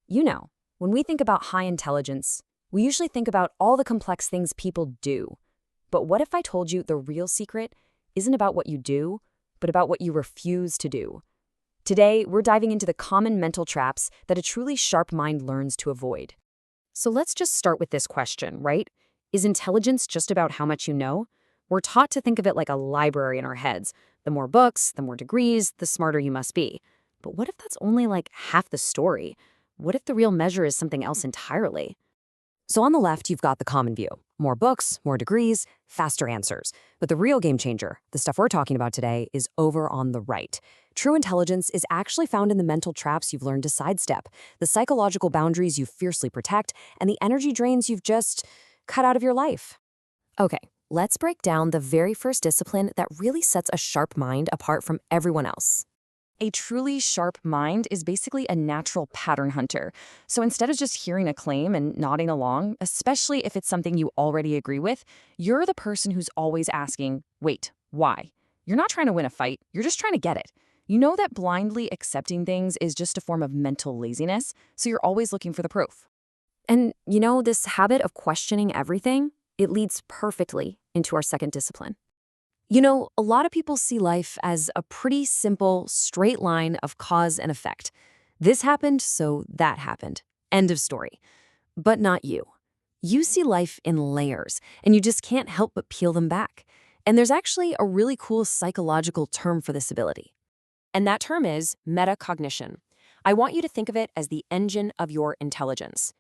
You know, when we think about high intelligence, we usually think about all the complex things people do. But what if I told you the real secret isn't about what you do, but about what you refuse to do? Today, we're diving into the common mental traps that a truly sharp mind learns to avoid. So let's just start with this question, right? Is intelligence just about how much you know? We're taught to think of it like a library in our heads. The more books, the more degrees, the smarter you must be. But what if that's only like half the story? What if the real measure is something else entirely? So on the left, you've got the common view. More books, more degrees, faster answers. But the real game changer, the stuff we're talking about today, is over on the right. True intelligence is actually found in the mental traps you've learned to sidestep, the psychological boundaries you fiercely protect, and the energy drains you've just cut out of your life. Okay, let's break down the very first discipline that really sets a sharp mind apart from everyone else. A truly sharp mind is basically a natural pattern hunter. So instead of just hearing a claim and nodding along, especially if it's something you already agree with, you're the person who's always asking, wait, why? You're not trying to win a fight, you're just trying to get it. You know that blindly accepting things is just a form of mental laziness, so you're always looking for the proof. And you know, this habit of questioning everything, it leads perfectly into our second discipline. You know, a lot of people see life as a pretty simple, straight line of cause and effect. This happened, so that happened. End of story. But not you. You see life in layers, and you just can't help but peel them back. And there's actually a really cool psychological term for this ability. And that term is metacognition. I want you to think of it as the engine of your intelligence.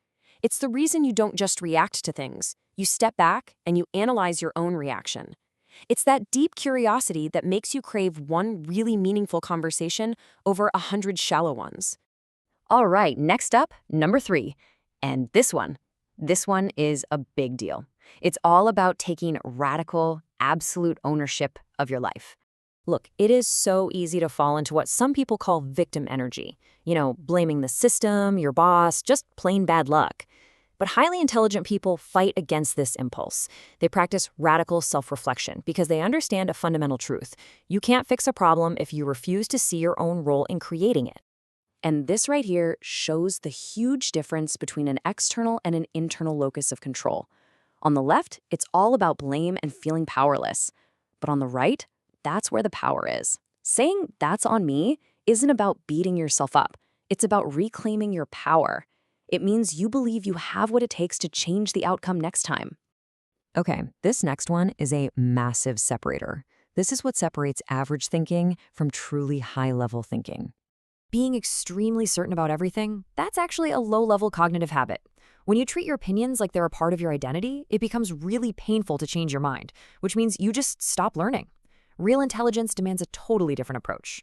It's the reason you don't just react to things. You step back and you analyze your own reaction. It's that deep curiosity that makes you crave one really meaningful conversation over 100 shallow ones. All right, next up, number 3. And this one is a big deal. It's all about taking radical, absolute ownership of your life. Look, it is so easy to fall into what some people call victim energy. You know, blaming the system, your boss, just plain bad luck. But highly intelligent people fight against this impulse. They practice radical self-reflection because they understand a fundamental truth. You can't fix a problem if you refuse to see your own role in creating it. And this right here shows the huge difference between an external and an internal locus of control. On the left, it's all about blame and feeling powerless. But on the right, that's where the power is. Saying "that's on me" isn't about beating yourself up. It's about reclaiming your power. It means you believe you have what it takes to change the outcome next time. Okay, this next one is a massive separator. This is what separates average thinking from truly high-level thinking. Being extremely certain about everything, that's actually a low-level cognitive habit. When you treat your opinions like they're a part of your identity, it becomes really painful to change your mind, which means you just stop learning. Real intelligence demands a totally different approach.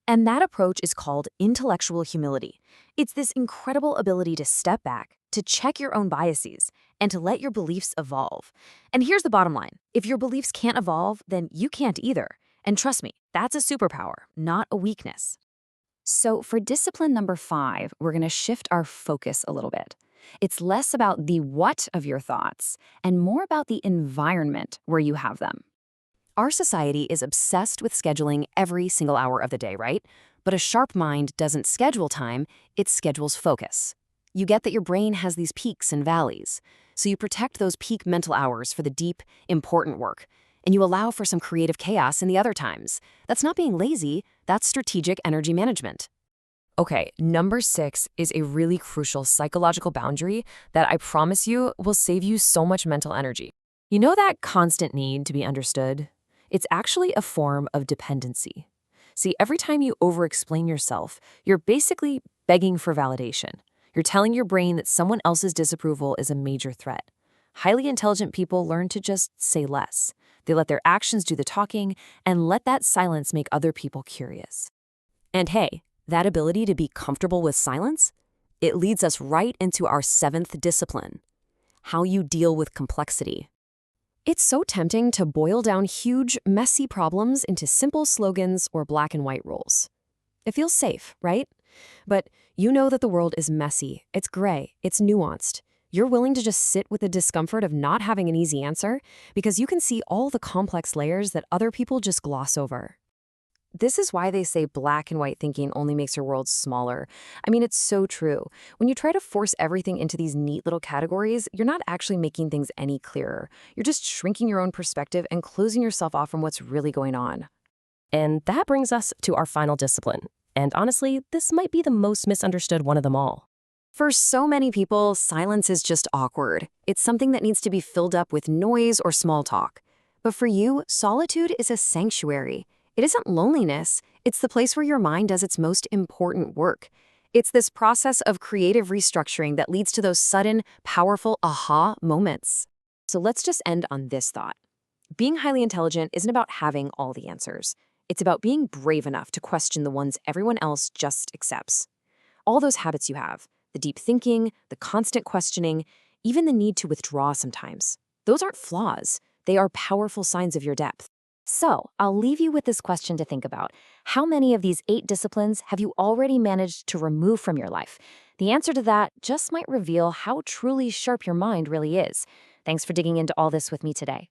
And that approach is called intellectual humility. It's this incredible ability to step back, to check your own biases, and to let your beliefs evolve. And here's the bottom line. If your beliefs can't evolve, then you can't either. And trust me, that's a superpower, not a weakness. So for discipline number 5, we're going to shift our focus a little bit. It's less about the what of your thoughts and more about the environment where you have them. Our society is obsessed with scheduling every single hour of the day, right? But a sharp mind doesn't schedule time, it schedules focus. You get that your brain has these peaks and valleys, so you protect those peak mental hours for the deep, important work, and you allow for some creative chaos in the other times. That's not being lazy, that's strategic energy management. Okay, number 6 is a really crucial psychological boundary that I promise you will save you so much mental energy. You know that constant need to be understood? It's actually a form of dependency. See, every time you over-explain yourself, you're basically begging for validation. You're telling your brain that someone else's disapproval is a major threat. Highly intelligent people learn to just say less. They let their actions do the talking and let that silence make other people curious. And hey, that ability to be comfortable with silence, it leads us right into our 7th discipline, how you deal with complexity. It's so tempting to boil down huge, messy problems into simple slogans or black and white rules. It feels safe, right? But you know that the world is messy, it's gray, it's nuanced. You're willing to just sit with the discomfort of not having an easy answer because you can see all the complex layers that other people just gloss over. This is why they say black and white thinking only makes your world smaller. I mean, it's so true. When you try to force everything into these neat little categories, you're not actually making things any clearer. You're just shrinking your own perspective and closing yourself off from what's really going on. And that brings us to our final discipline. And honestly, this might be the most misunderstood one of them all. For so many people, silence is just awkward. It's something that needs to be filled up with noise or small talk. But for you, solitude is a sanctuary. It isn't loneliness. It's the place where your mind does its most important work. It's this process of creative restructuring that leads to those sudden, powerful aha moments. So let's just end on this thought. Being highly intelligent isn't about having all the answers. It's about being brave enough to question the ones everyone else just accepts. All those habits you have, the deep thinking, the constant questioning, even the need to withdraw sometimes, those aren't flaws. They are powerful signs of your depth. So, I'll leave you with this question to think about. How many of these 8 disciplines have you already managed to remove from your life? The answer to that just might reveal how truly sharp your mind really is. Thanks for digging into all this with me today.